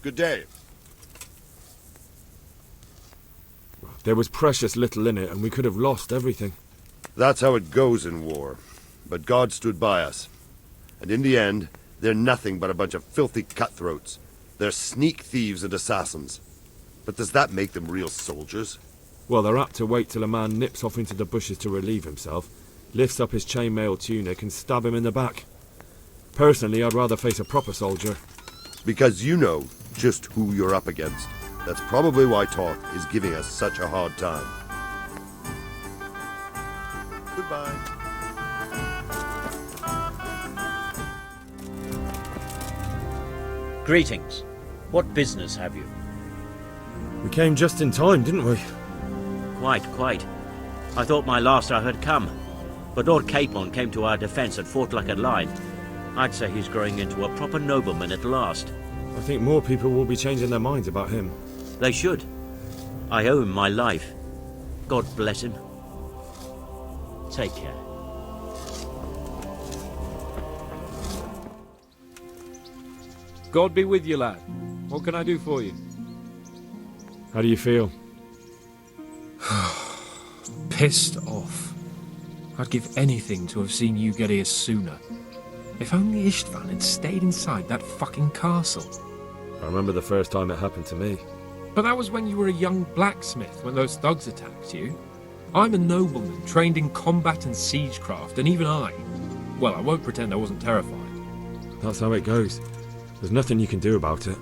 Good day. There was precious little in it, and we could have lost everything. That's how it goes in war. But God stood by us. And in the end, they're nothing but a bunch of filthy cutthroats. They're sneak thieves and assassins. But does that make them real soldiers? Well, they're apt to wait till a man nips off into the bushes to relieve himself, lifts up his chainmail tunic and stab him in the back. Personally, I'd rather face a proper soldier. Because you know just who you're up against. That's probably why Toth is giving us such a hard time. Goodbye. Greetings. What business have you? We came just in time, didn't we? Quite. I thought my last hour had come. But Lord Capon came to our defence and fought like a lion. I'd say he's growing into a proper nobleman at last. I think more people will be changing their minds about him. They should. I owe him my life. God bless him. Take care. God be with you, lad. What can I do for you? How do you feel? Pissed off. I'd give anything to have seen you get here sooner. If only Istvan had stayed inside that fucking castle. I remember the first time it happened to me. But that was when you were a young blacksmith, when those thugs attacked you. I'm a nobleman, trained in combat and siegecraft, and even I won't pretend I wasn't terrified. That's how it goes. There's nothing you can do about it.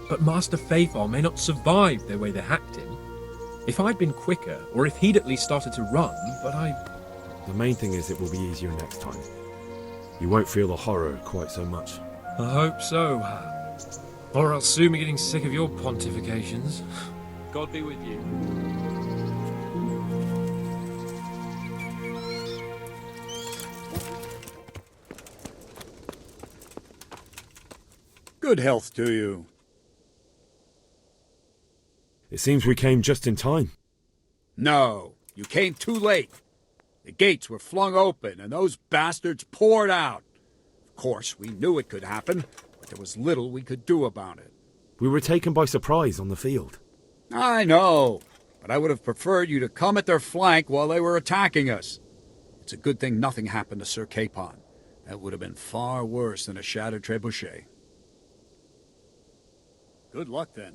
But Master Fafar may not survive the way they hacked him. If I'd been quicker, or if he'd at least started to run, but The main thing is it will be easier next time. You won't feel the horror quite so much. I hope so. Or I'll soon be getting sick of your pontifications. God be with you. Good health to you. It seems we came just in time. No, you came too late. The gates were flung open and those bastards poured out. Of course, we knew it could happen, but there was little we could do about it. We were taken by surprise on the field. I know, but I would have preferred you to come at their flank while they were attacking us. It's a good thing nothing happened to Sir Capon. That would have been far worse than a shattered trebuchet. Good luck, then.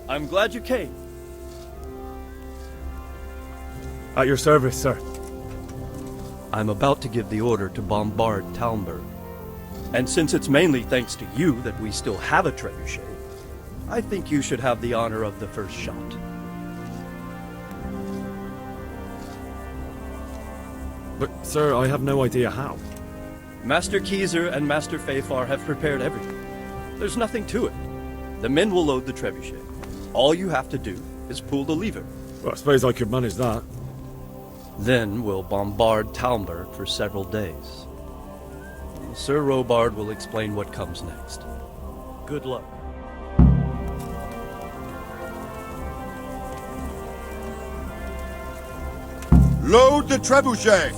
I'm glad you came. At your service, sir. I'm about to give the order to bombard Talmberg. And since it's mainly thanks to you that we still have a trebuchet, I think you should have the honor of the first shot. But, sir, I have no idea how. Master Keyser and Master Fafar have prepared everything. There's nothing to it. The men will load the trebuchet. All you have to do is pull the lever. Well, I suppose I could manage that. Then we'll bombard Talmberg for several days. Sir Robard will explain what comes next. Good luck. Load the trebuchet!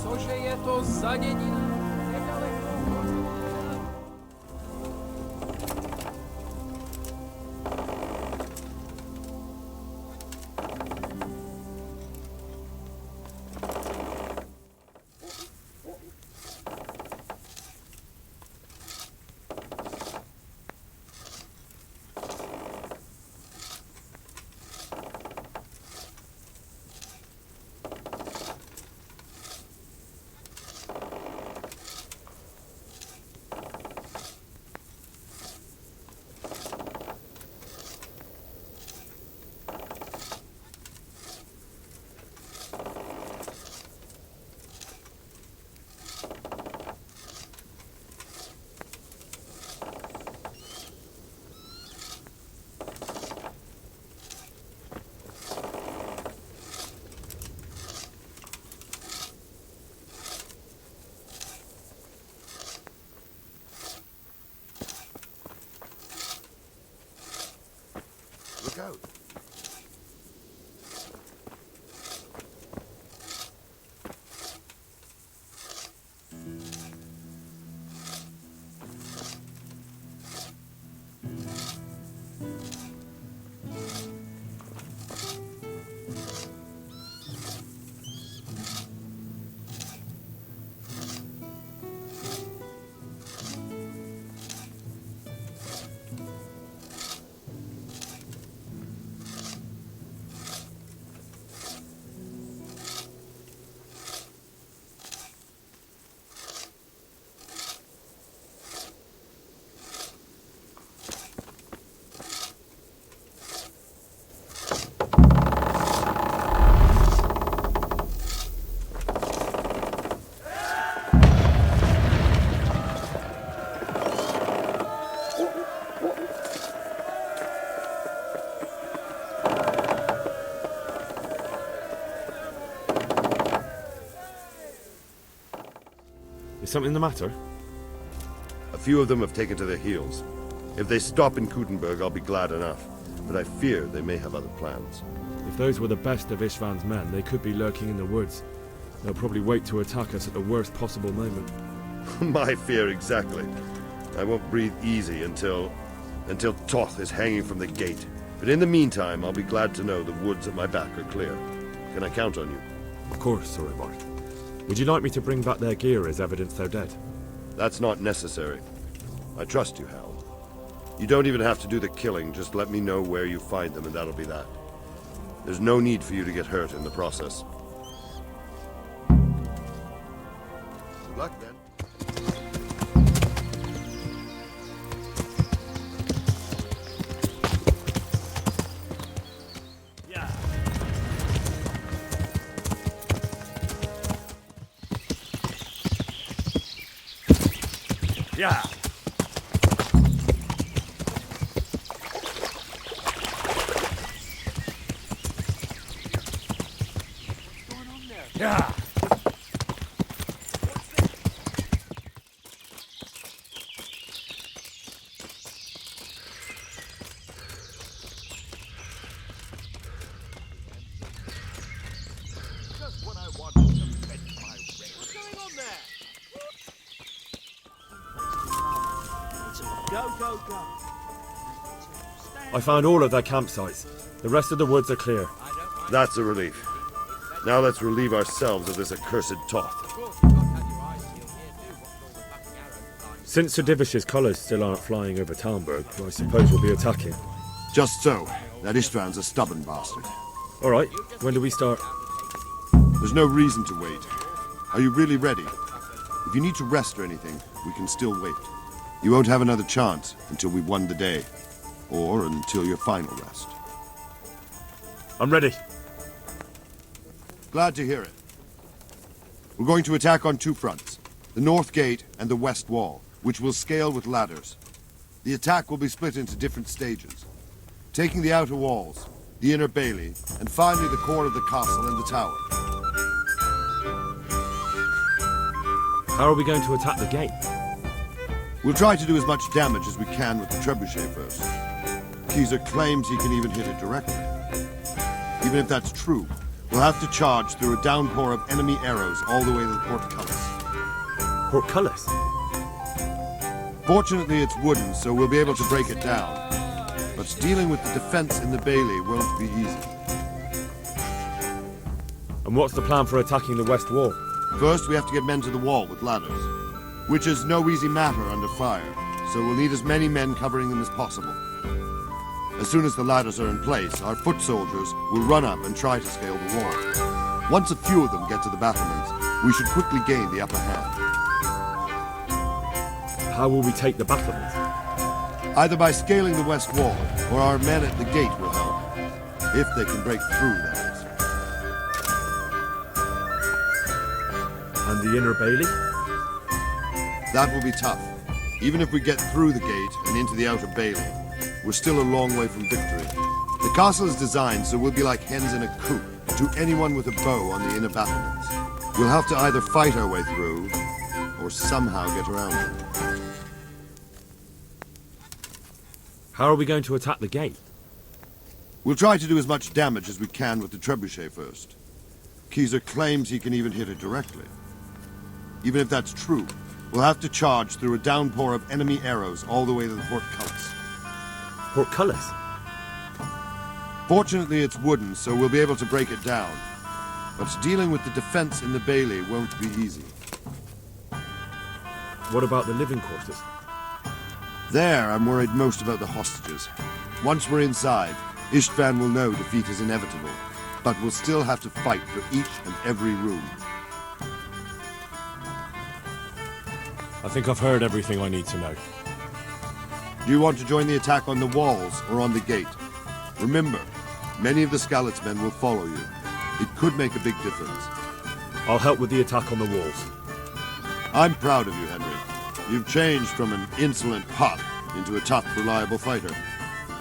Is something the matter? A few of them have taken to their heels. If they stop in Kutenberg, I'll be glad enough. But I fear they may have other plans. If those were the best of Istvan's men, they could be lurking in the woods. They'll probably wait to attack us at the worst possible moment. My fear exactly. I won't breathe easy until Toth is hanging from the gate. But in the meantime, I'll be glad to know the woods at my back are clear. Can I count on you? Of course, Sir Eobard. Would you like me to bring back their gear as evidence they're dead? That's not necessary. I trust you, Hal. You don't even have to do the killing, just let me know where you find them and that'll be that. There's no need for you to get hurt in the process. Good luck, then. Yeah. Yeah. I found all of their campsites. The rest of the woods are clear. That's a relief. Now let's relieve ourselves of this accursed Toth. Since Sir Divish's colours still aren't flying over Talmberg, I suppose we'll be attacking. Just so. That Istvan's a stubborn bastard. Alright, when do we start? There's no reason to wait. Are you really ready? If you need to rest or anything, we can still wait. You won't have another chance until we've won the day. Or until your final rest. I'm ready. Glad to hear it. We're going to attack on two fronts. The north gate and the west wall, which will scale with ladders. The attack will be split into different stages. Taking the outer walls, the inner bailey, and finally the core of the castle and the tower. How are we going to attack the gate? We'll try to do as much damage as we can with the trebuchet first. Keezer claims he can even hit it directly. Even if that's true, we'll have to charge through a downpour of enemy arrows all the way to the portcullis. Portcullis? Fortunately, it's wooden, so we'll be able to break it down. But dealing with the defense in the bailey won't be easy. And what's the plan for attacking the west wall? First, we have to get men to the wall with ladders, which is no easy matter under fire, so we'll need as many men covering them as possible. As soon as the ladders are in place, our foot soldiers will run up and try to scale the wall. Once a few of them get to the battlements, we should quickly gain the upper hand. How will we take the battlements? Either by scaling the west wall, or our men at the gate will help. If they can break through, that is. And the inner bailey? That will be tough. Even if we get through the gate and into the outer bailey, we're still a long way from victory. The castle is designed so we'll be like hens in a coop to anyone with a bow on the inner battlements. We'll have to either fight our way through, or somehow get around them. How are we going to attack the gate? We'll try to do as much damage as we can with the trebuchet first. Keezer claims he can even hit it directly. Even if that's true, we'll have to charge through a downpour of enemy arrows all the way to the portcullis. Portcullis? Fortunately, it's wooden, so we'll be able to break it down. But dealing with the defense in the bailey won't be easy. What about the living quarters? There, I'm worried most about the hostages. Once we're inside, Istvan will know defeat is inevitable, but we'll still have to fight for each and every room. I think I've heard everything I need to know. Do you want to join the attack on the walls or on the gate? Remember, many of the Skalitz men will follow you. It could make a big difference. I'll help with the attack on the walls. I'm proud of you, Henry. You've changed from an insolent pup into a tough, reliable fighter.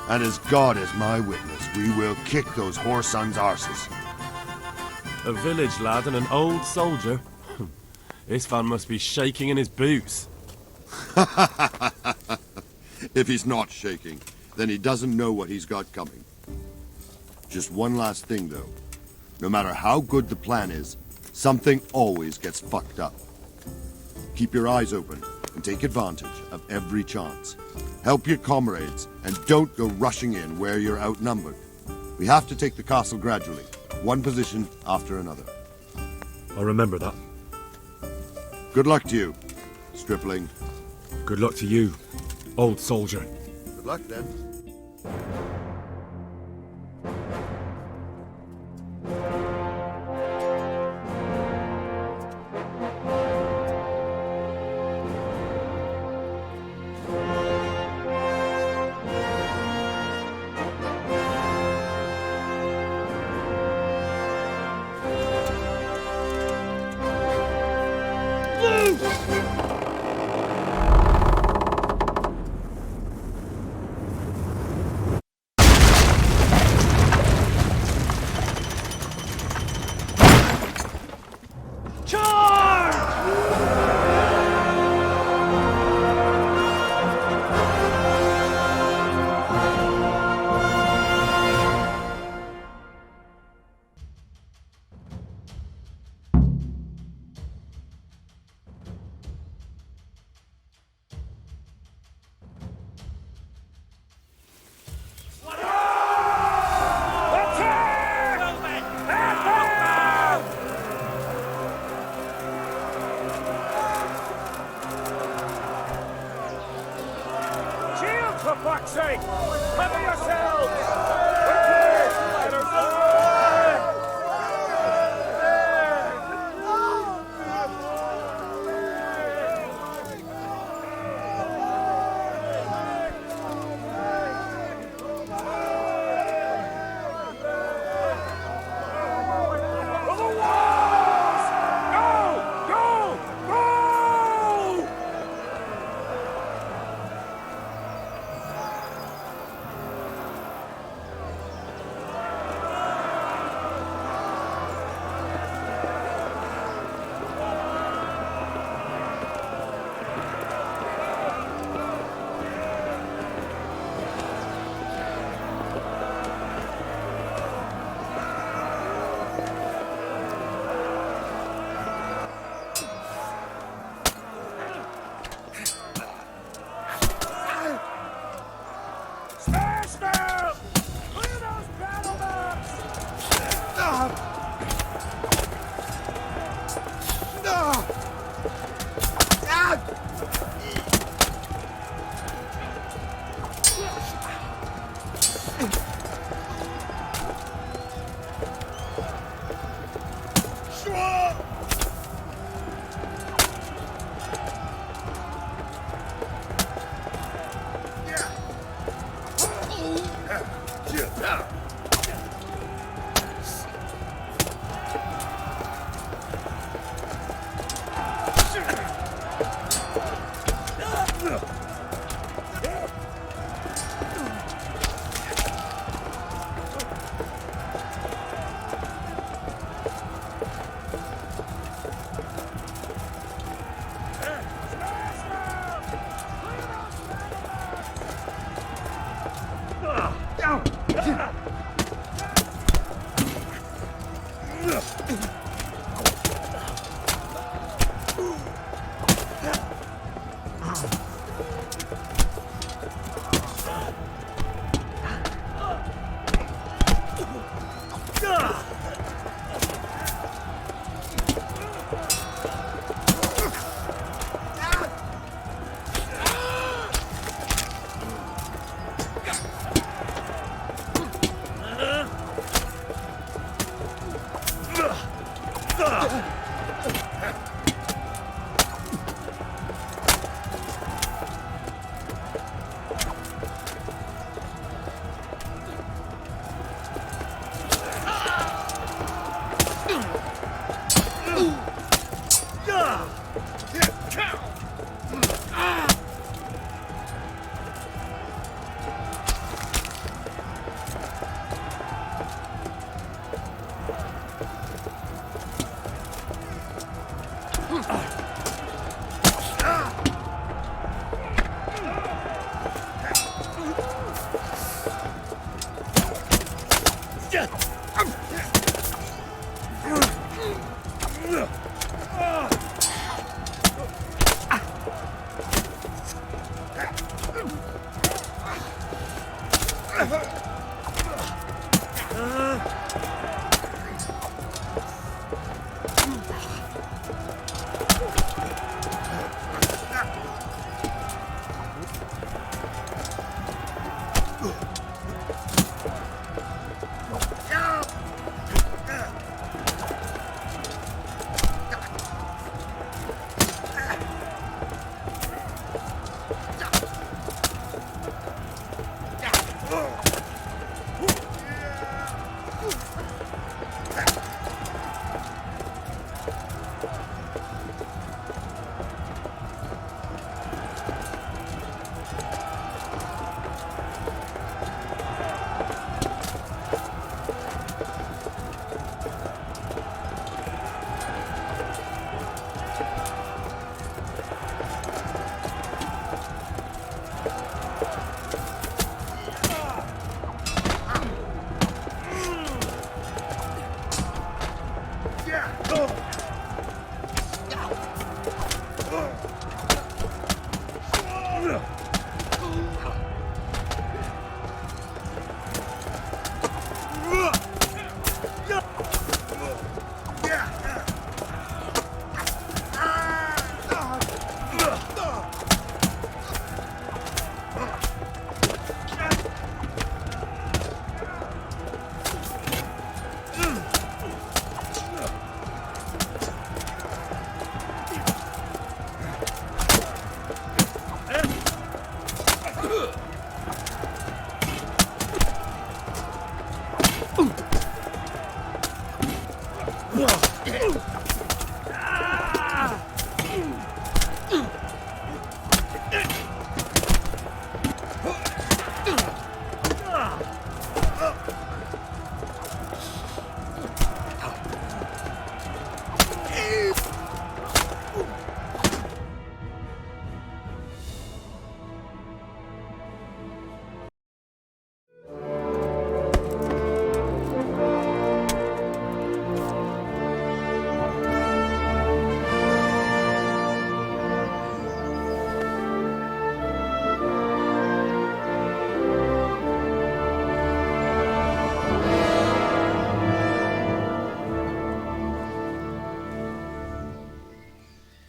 And as God is my witness, we will kick those whore sons' arses. A village lad and an old soldier. This van must be shaking in his boots. If he's not shaking, then he doesn't know what he's got coming. Just one last thing, though. No matter how good the plan is, something always gets fucked up. Keep your eyes open and take advantage of every chance. Help your comrades and don't go rushing in where you're outnumbered. We have to take the castle gradually, one position after another. I'll remember that. Good luck to you, stripling. Good luck to you, old soldier. Good luck, then. For fuck's sake! Cover yourselves!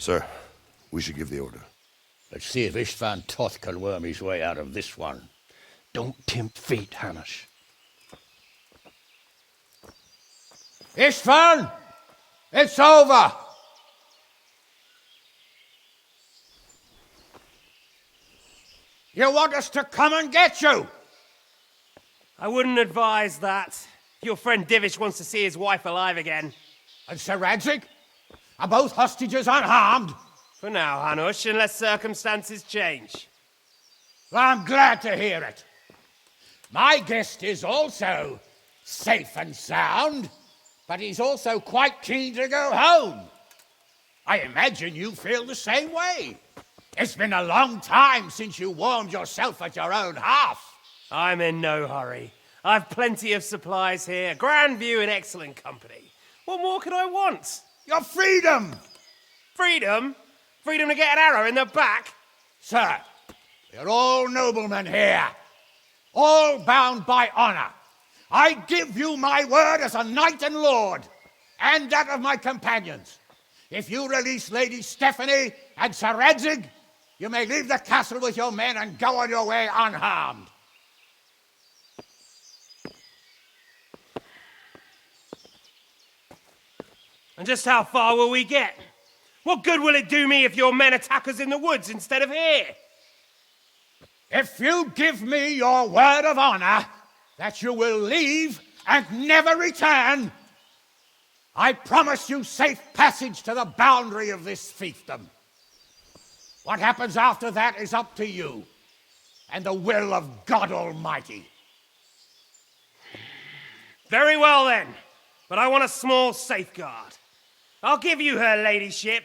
Sir, we should give the order. Let's see if Istvan Toth can worm his way out of this one. Don't tempt fate, Hamish. Istvan! It's over! You want us to come and get you? I wouldn't advise that. Your friend Divish wants to see his wife alive again. And Sir Radzig? Are both hostages unharmed? For now, Hanush, unless circumstances change. Well, I'm glad to hear it. My guest is also safe and sound, but he's also quite keen to go home. I imagine you feel the same way. It's been a long time since you warmed yourself at your own hearth. I'm in no hurry. I've plenty of supplies here, grand view and excellent company. What more could I want? Your freedom! Freedom? Freedom to get an arrow in the back? Sir, we're all noblemen here, all bound by honor. I give you my word as a knight and lord, and that of my companions. If you release Lady Stephanie and Sir Radzig, you may leave the castle with your men and go on your way unharmed. And just how far will we get? What good will it do me if your men attack us in the woods instead of here? If you give me your word of honor that you will leave and never return, I promise you safe passage to the boundary of this fiefdom. What happens after that is up to you and the will of God Almighty. Very well then, but I want a small safeguard. I'll give you her ladyship,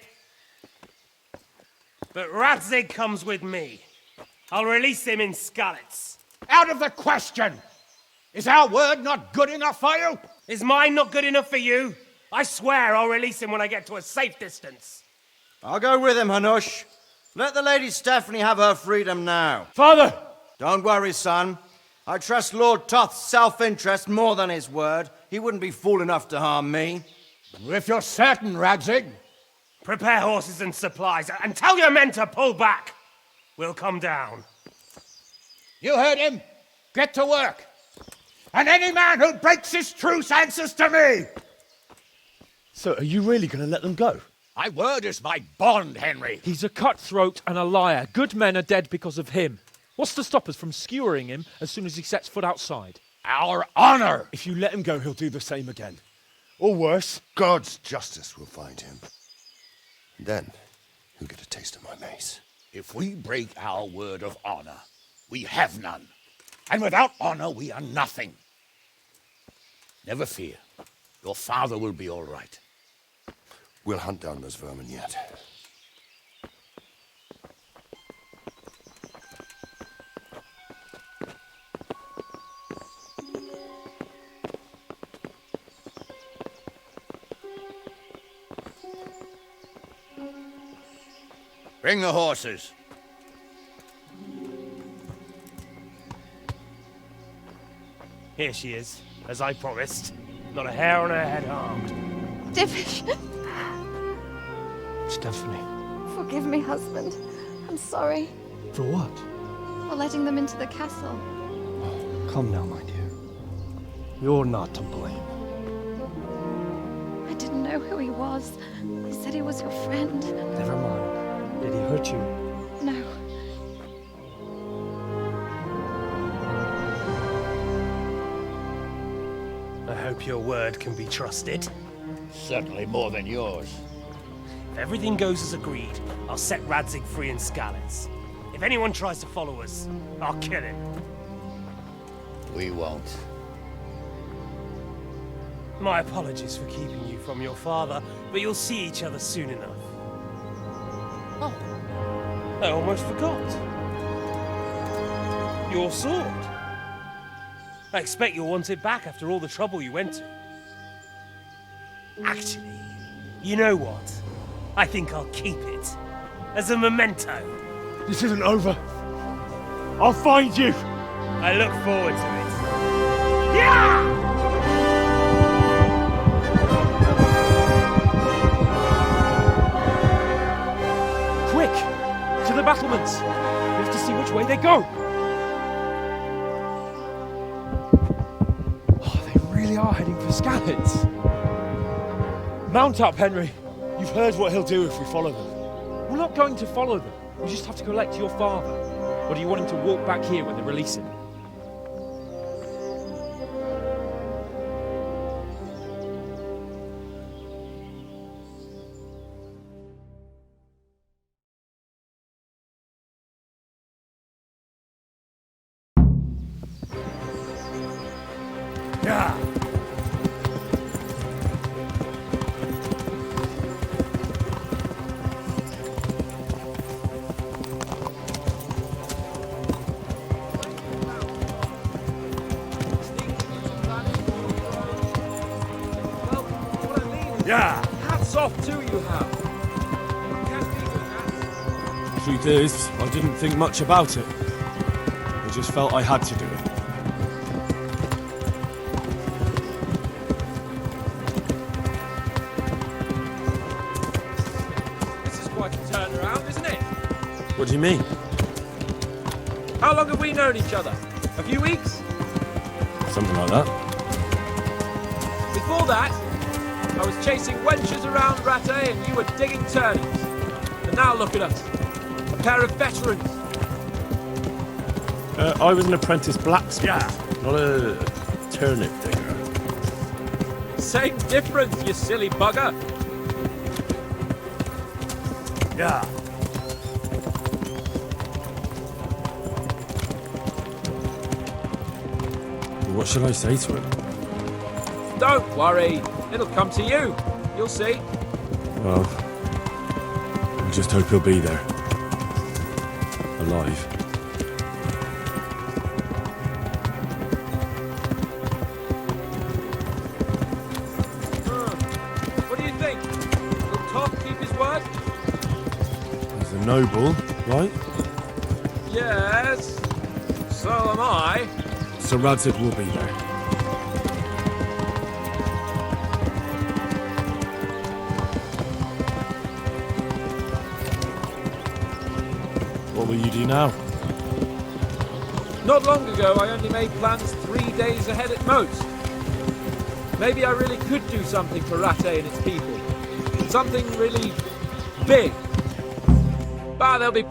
but Radzig comes with me. I'll release him in Skalitz. Out of the question! Is our word not good enough for you? Is mine not good enough for you? I swear I'll release him when I get to a safe distance. I'll go with him, Hanush. Let the Lady Stephanie have her freedom now. Father! Don't worry, son. I trust Lord Toth's self-interest more than his word. He wouldn't be fool enough to harm me. If you're certain, Radzig. Prepare horses and supplies, and tell your men to pull back. We'll come down. You heard him. Get to work. And any man who breaks this truce answers to me. So, are you really going to let them go? My word is my bond, Henry. He's a cutthroat and a liar. Good men are dead because of him. What's to stop us from skewering him as soon as he sets foot outside? Our honor. If you let him go, he'll do the same again. Or worse. God's justice will find him. And then he'll get a taste of my mace. If we break our word of honor, we have none. And without honor, we are nothing. Never fear. Your father will be all right. We'll hunt down those vermin yet. Bring the horses. Here she is, as I promised. Not a hair on her head harmed. Divish! Stephanie. Forgive me, husband. I'm sorry. For what? For letting them into the castle. Come now, my dear. You're not to blame. I didn't know who he was. He said he was your friend. Never mind. Did he hurt you? No. I hope your word can be trusted. Certainly more than yours. If everything goes as agreed, I'll set Radzig free in Skalitz. If anyone tries to follow us, I'll kill him. We won't. My apologies for keeping you from your father, but you'll see each other soon enough. Oh, I almost forgot. Your sword. I expect you'll want it back after all the trouble you went to. Actually, you know what? I think I'll keep it. As a memento. This isn't over. I'll find you. I look forward to it. Yeah! Quick! To the battlements! We have to see which way they go! Oh, they really are heading for Skalitz. Mount up, Henry. You've heard what he'll do if we follow them. We're not going to follow them. We just have to collect your father. Or do you want him to walk back here when they release him? Yeah! Yeah! Hats off to you, Hal. Truth is, I didn't think much about it. I just felt I had to do it. This is quite a turnaround, isn't it? What do you mean? How long have we known each other? A few weeks? Something like that. Before that, I was chasing wenches around Rattay and you were digging turnings. And now look at us. A pair of veterans. I was an apprentice blacksmith, Yeah. not a turnip digger. Same difference, you silly bugger. Yeah! What shall I say to him? Don't worry. It'll come to you. You'll see. Well, I just hope he'll be there. Alive. What do you think? Will Todd keep his word? He's a noble, right? Yes. So am I. So Radzig will be there. What will you do now? Not long ago, I only made plans 3 days ahead at most. Maybe I really could do something for Rattay and its people. Something really big. But there'll be...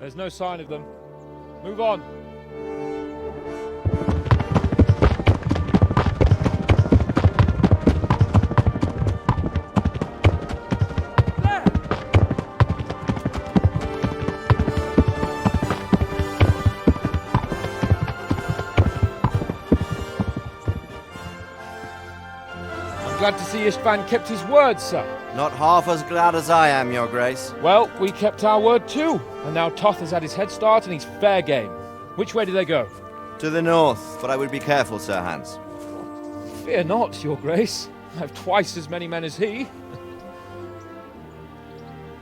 There's no sign of them. Move on. There! I'm glad to see Istvan kept his word, sir. Not half as glad as I am, Your Grace. Well, we kept our word too, and now Toth has had his head start and he's fair game. Which way do they go? To the north, but I would be careful, Sir Hans. Fear not, Your Grace. I have twice as many men as he.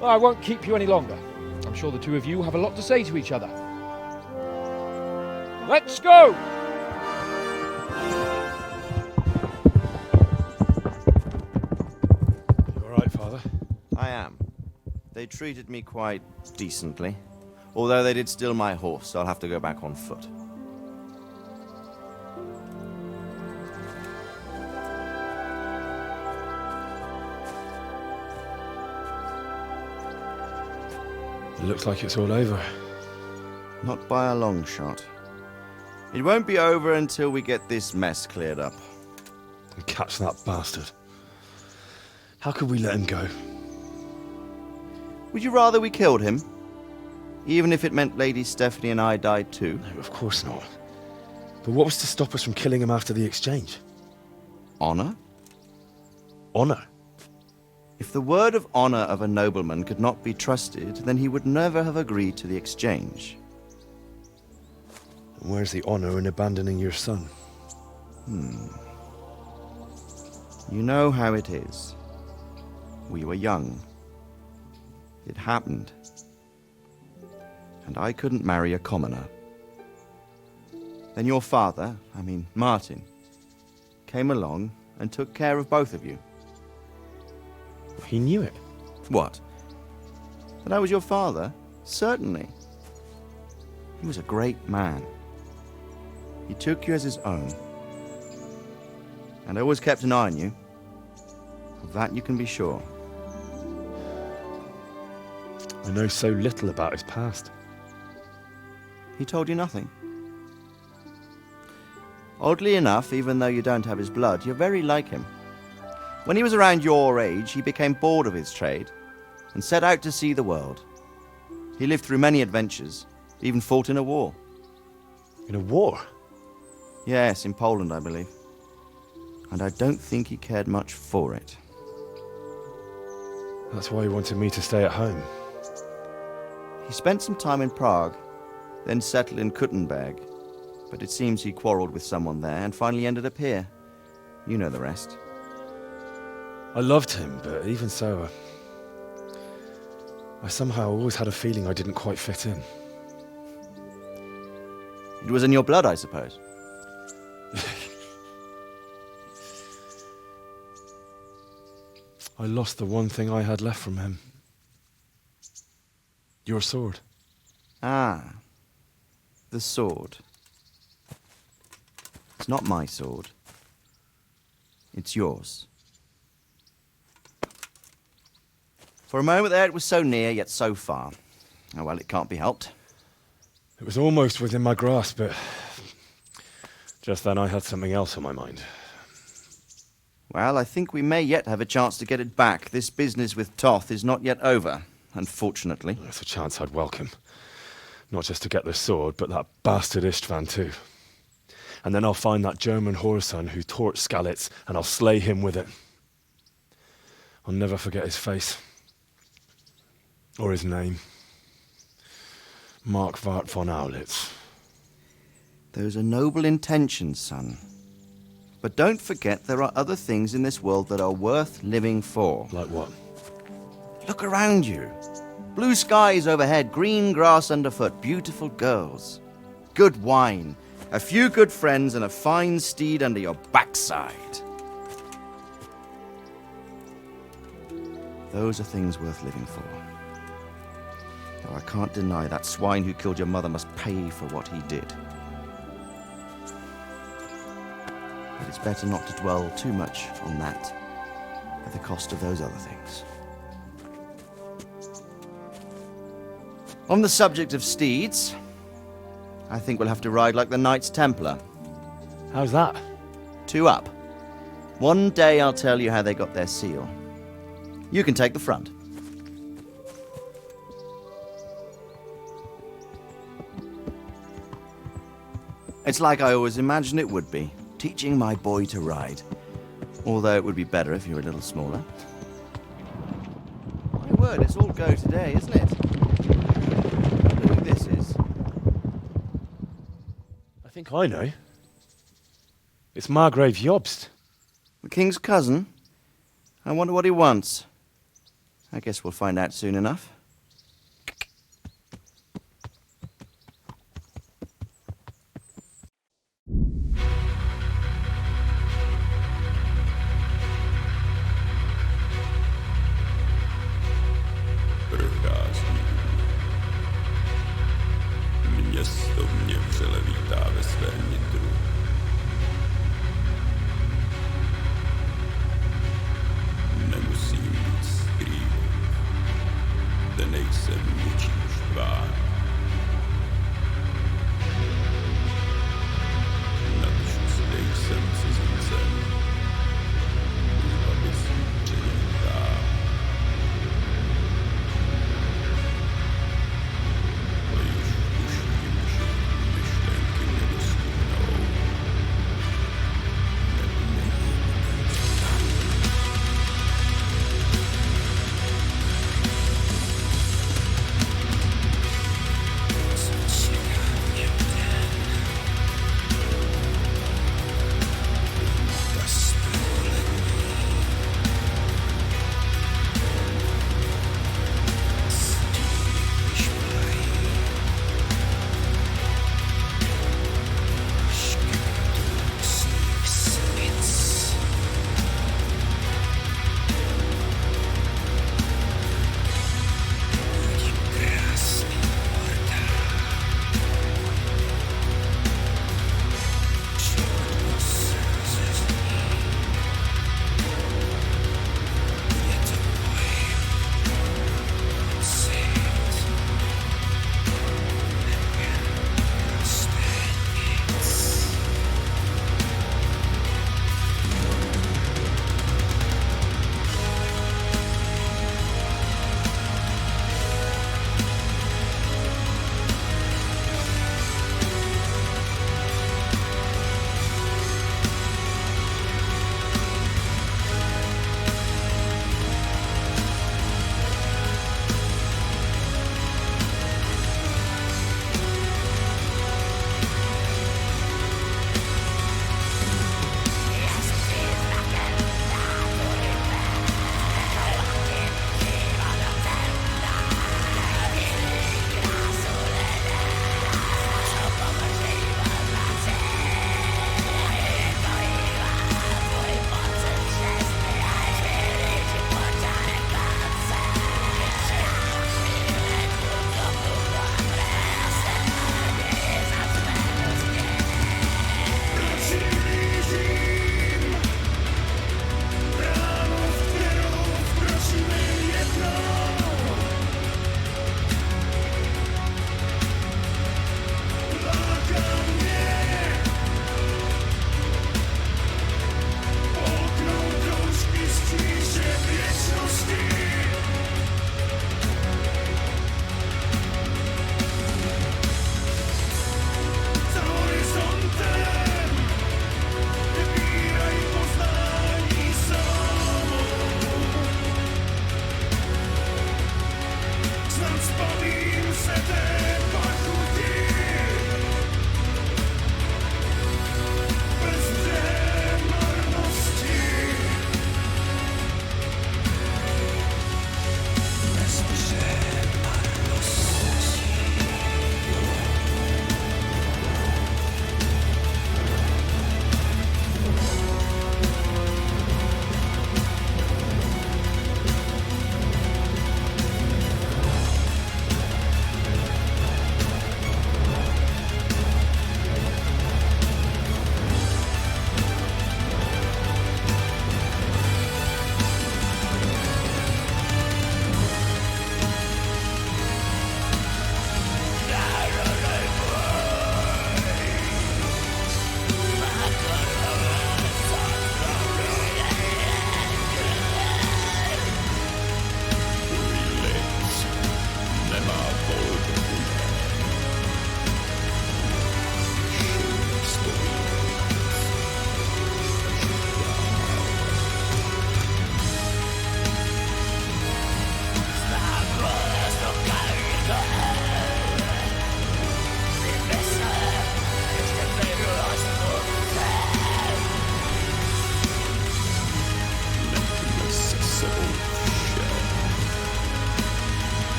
Well, I won't keep you any longer. I'm sure the two of you have a lot to say to each other. Let's go! You alright, Father? I am. They treated me quite decently. Although they did steal my horse, so I'll have to go back on foot. It looks like it's all over. Not by a long shot. It won't be over until we get this mess cleared up. And catch that bastard. How could we let him go? Would you rather we killed him? Even if it meant Lady Stephanie and I died too? No, of course not. But what was to stop us from killing him after the exchange? Honor? Honor? If the word of honor of a nobleman could not be trusted, then he would never have agreed to the exchange. And where's the honor in abandoning your son? You know how it is. We were young. It happened. And I couldn't marry a commoner. Then your father, Martin, came along and took care of both of you. He knew it. What? That I was your father? Certainly. He was a great man. He took you as his own. And always kept an eye on you. Of that you can be sure. I know so little about his past. He told you nothing? Oddly enough, even though you don't have his blood, you're very like him. When he was around your age, he became bored of his trade and set out to see the world. He lived through many adventures, even fought in a war. In a war? Yes, in Poland, I believe. And I don't think he cared much for it. That's why he wanted me to stay at home. He spent some time in Prague, then settled in Kuttenberg. But it seems he quarreled with someone there and finally ended up here. You know the rest. I loved him, but even so, I somehow always had a feeling I didn't quite fit in. It was in your blood, I suppose. I lost the one thing I had left from him. Your sword. Ah, the sword. It's not my sword. It's yours. For a moment there it was so near, yet so far. Oh well, it can't be helped. It was almost within my grasp, but just then I had something else on my mind. Well, I think we may yet have a chance to get it back. This business with Toth is not yet over, unfortunately. That's a chance I'd welcome. Not just to get the sword, but that bastard Istvan too. And then I'll find that German whoreson who torched Skalitz, and I'll slay him with it. I'll never forget his face. Or his name. Marquardt von Aulitz. Those are noble intentions, son. But don't forget there are other things in this world that are worth living for. Like what? Look around you. Blue skies overhead, green grass underfoot, beautiful girls. Good wine, a few good friends, and a fine steed under your backside. Those are things worth living for. Though I can't deny that swine who killed your mother must pay for what he did. But it's better not to dwell too much on that at the cost of those other things. On the subject of steeds, I think we'll have to ride like the Knights Templar. How's that? 2 up. One day I'll tell you how they got their seal. You can take the front. It's like I always imagined it would be, teaching my boy to ride. Although it would be better if you were a little smaller. word, it's all go today, isn't it? I wonder who this is. I think I know. It's Margrave Jobst. The king's cousin? I wonder what he wants. I guess we'll find out soon enough. Město mě vřele vítá ve svém nitru. Nemusím nic skrývat, zde nejsem ničím štván. Napíšu zde jsem cizincem, aby si přenechám.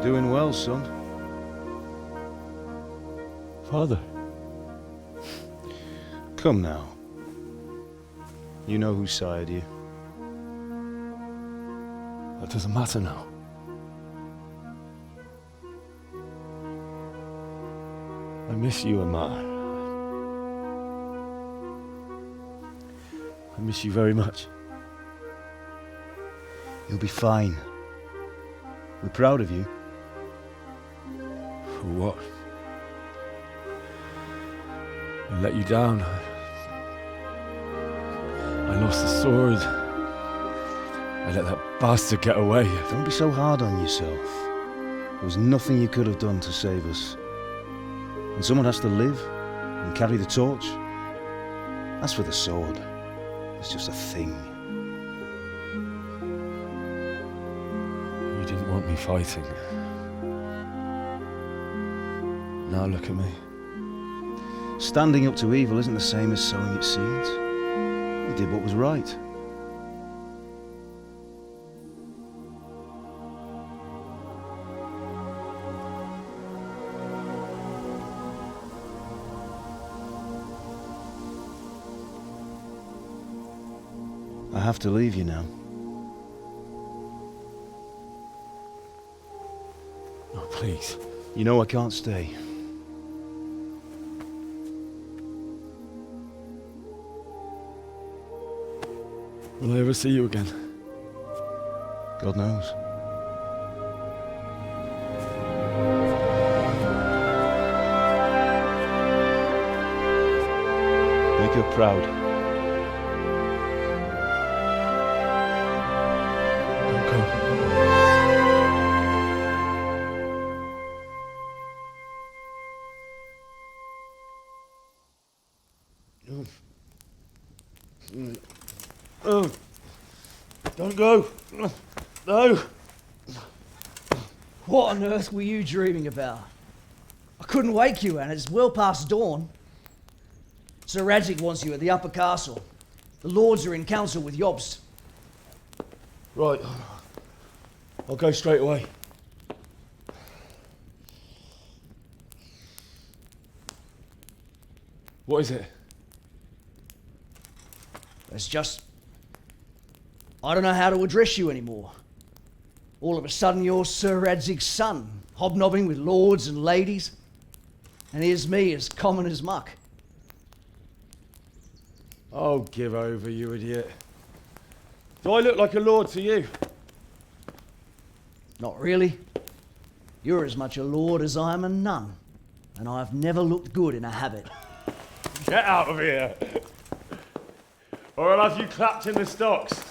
Doing well, son. Father. Come now. You know who sired you. That doesn't matter now. I miss you and Ma. I miss you very much. You'll be fine. We're proud of you. For what? I let you down. I lost the sword. I let that bastard get away. Don't be so hard on yourself. There was nothing you could have done to save us. And someone has to live and carry the torch. As for the sword, it's just a thing. You didn't want me fighting. Now look at me. Standing up to evil isn't the same as sowing its seeds. You did what was right. I have to leave you now. Oh, please. You know I can't stay. Will I ever see you again? God knows. Make her proud. Don't go. Oh, don't go. No. What on earth were you dreaming about? I couldn't wake you, and it's well past dawn. Sir Radzig wants you at the upper castle. The lords are in council with Jobst. Right. I'll go straight away. What is it? It's just... I don't know how to address you anymore. All of a sudden you're Sir Radzig's son, hobnobbing with lords and ladies. And here's me, as common as muck. Oh, give over, you idiot. Do I look like a lord to you? Not really. You're as much a lord as I am a nun. And I've never looked good in a habit. Get out of here! Or I'll have you clapped in the stocks.